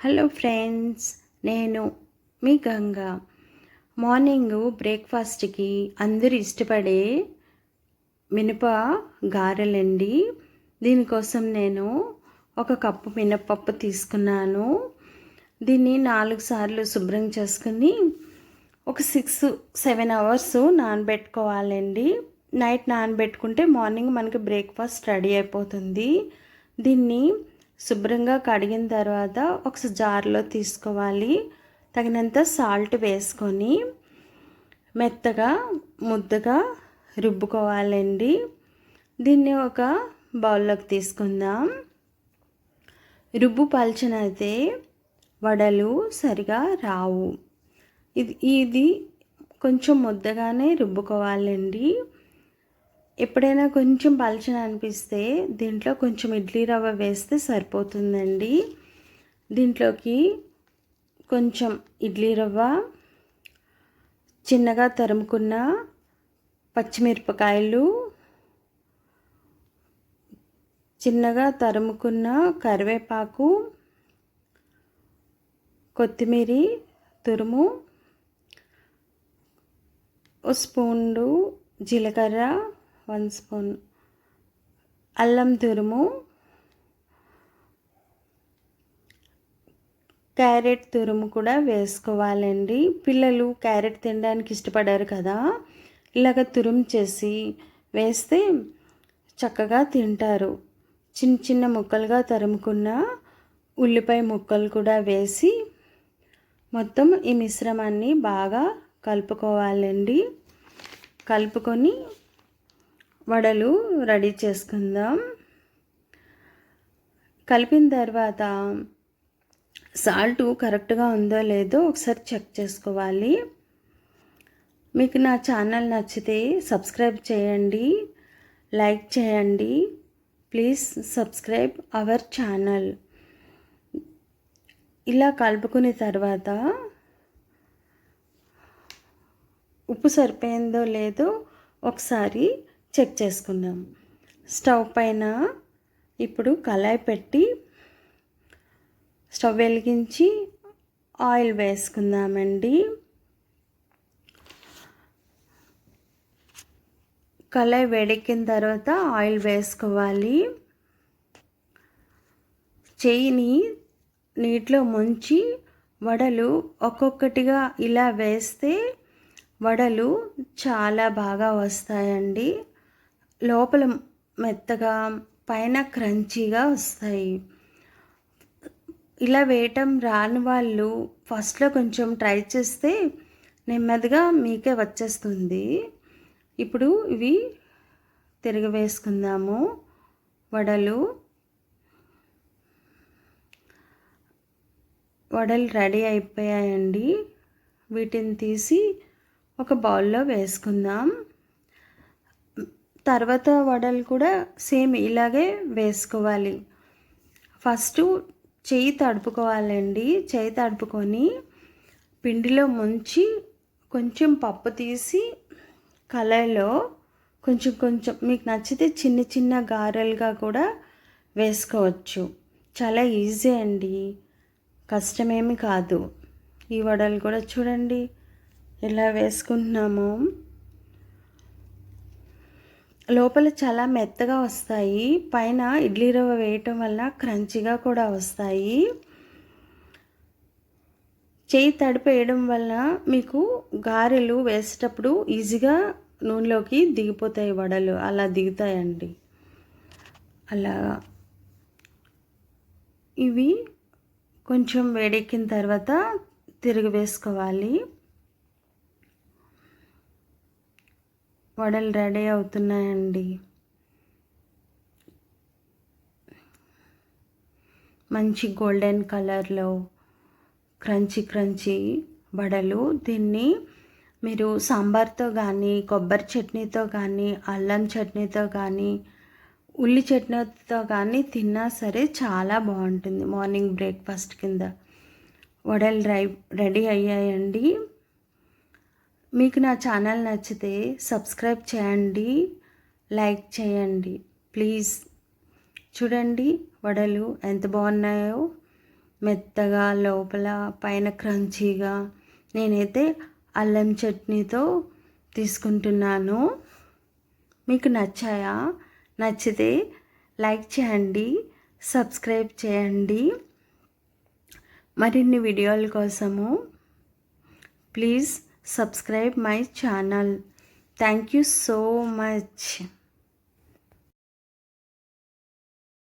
Hello friends, నేను మీ Ganga. Morning బ్రేక్ఫాస్ట్కి అందరూ ఇష్టపడే మినప గారెలండి. దీనికోసం నేను ఒక కప్పు మినపప్పు తీసుకున్నాను. దీన్ని 4 సార్లు శుభ్రం చేసుకుని ఒక 6-7 అవర్స్ నానబెట్టుకోవాలండి. నైట్ నానబెట్టుకుంటే మార్నింగ్ మనకి బ్రేక్ఫాస్ట్ రెడీ అయిపోతుంది. దీన్ని శుభ్రంగా కడిగిన తర్వాత ఒక జార్లో తీసుకోవాలి. తగినంత సాల్ట్ వేసుకొని మెత్తగా ముద్దగా రుబ్బుకోవాలండి. దీన్ని ఒక బౌల్లోకి తీసుకుందాం. రుబ్బు పల్చనైతే వడలు సరిగా రావు. ఇది కొంచెం ముద్దగానే రుబ్బుకోవాలండి. ఎప్పుడైనా కొంచెం పలచన అనిపిస్తే దీంట్లో కొంచెం ఇడ్లీ రవ్వ వేస్తే సరిపోతుందండి. దీంట్లోకి కొంచెం ఇడ్లీ రవ్వ, చిన్నగా తరుముకున్న పచ్చిమిరపకాయలు, చిన్నగా తరుముకున్న కరివేపాకు, కొత్తిమీర తురుము, ఒక స్పూను జీలకర్ర, 1 స్పూన్ అల్లం తురుము, క్యారెట్ తురుము కూడా వేసుకోవాలండి. పిల్లలు క్యారెట్ తినడానికి ఇష్టపడారు కదా, ఇలాగ తురుము చేసి వేస్తే చక్కగా తింటారు. చిన్న చిన్న ముక్కలుగా తరుముకున్న ఉల్లిపాయ ముక్కలు కూడా వేసి మొత్తం ఈ మిశ్రమాన్ని బాగా కలుపుకోవాలండి. కలుపుకొని వడలు రెడీ చేసుకుందాం. కలిపిన తర్వాత సాల్ట్ కరెక్ట్గా ఉందో లేదో ఒకసారి చెక్ చేసుకోవాలి. మీకు నా ఛానల్ నచ్చితే సబ్స్క్రైబ్ చేయండి, లైక్ చేయండి. Please subscribe our channel. ఇలా కలుపుకున్న తర్వాత ఉప్పు సరిపోయిందో లేదో ఒకసారి చెక్ చేసుకుందాం. స్టవ్ పైన ఇప్పుడు కళాయి పెట్టి స్టవ్ వెలిగించి ఆయిల్ వేసుకుందామండి. కళాయి వేడెక్కిన తర్వాత ఆయిల్ వేసుకోవాలి. చెయ్యిని నీటిలో ముంచి వడలు ఒక్కొక్కటిగా ఇలా వేస్తే వడలు చాలా బాగా వస్తాయండి. లోపల మెత్తగా, పైన క్రంచీగా వస్తాయి. ఇలా వేయటం రాని వాళ్ళు ఫస్ట్లో కొంచెం ట్రై చేస్తే నెమ్మదిగా మీకే వచ్చేస్తుంది. ఇప్పుడు ఇవి తిరిగి వేసుకుందాము. వడలు రెడీ అయిపోయాయండి. వీటిని తీసి ఒక బౌల్లో వేసుకుందాం. తర్వాత వడలు కూడా సేమ్ ఇలాగే వేసుకోవాలి. ఫస్ట్ చెయ్యి తడుపుకోవాలండి. చెయ్యి తడుపుకొని పిండిలో ముంచి కొంచెం పప్పు తీసి కళాయిలో కొంచెం కొంచెం మీకు నచ్చితే చిన్న చిన్న గారెలుగా కూడా వేసుకోవచ్చు. చాలా ఈజీ అండి, కష్టమేమి కాదు. ఈ వడలు కూడా చూడండి ఎలా వేసుకుంటున్నామో. లోపల చాలా మెత్తగా వస్తాయి. పైన ఇడ్లీ రవ్వ వేయటం వల్ల క్రంచీగా కూడా వస్తాయి. చేయి తడిపేయడం వల్ల మీకు గారెలు వేసేటప్పుడు ఈజీగా నూనెలోకి దిగిపోతాయి. వడలు అలా దిగుతాయండి. అలా ఇవి కొంచెం వేడెక్కిన తర్వాత తిరిగి వేసుకోవాలి. వడలు రెడీ అవుతున్నాయండి. మంచి గోల్డెన్ కలర్లో క్రంచీ వడలు. దీన్ని మీరు సాంబార్తో కానీ, కొబ్బరి చట్నీతో కానీ, అల్లం చట్నీతో కానీ, ఉల్లి చట్నీతో కానీ తిన్నా సరే చాలా బాగుంటుంది. మార్నింగ్ బ్రేక్ఫాస్ట్ కింద వడలు రెడీ అయ్యాయండి. మీకు నా ఛానల్ నచ్చితే సబ్స్క్రైబ్ చేయండి, లైక్ చేయండి ప్లీజ్. చూడండి వడలు ఎంత బాగున్నాయో. మెత్తగా లోపల పైన క్రంచీగా నేనైతే అల్లం చట్నీతో తీసుకుంటున్నాను. మీకు నచ్చాయా? నచ్చితే లైక్ చేయండి, సబ్స్క్రైబ్ చేయండి. మరిన్ని వీడియోల కోసము please subscribe my channel. Thank you so much.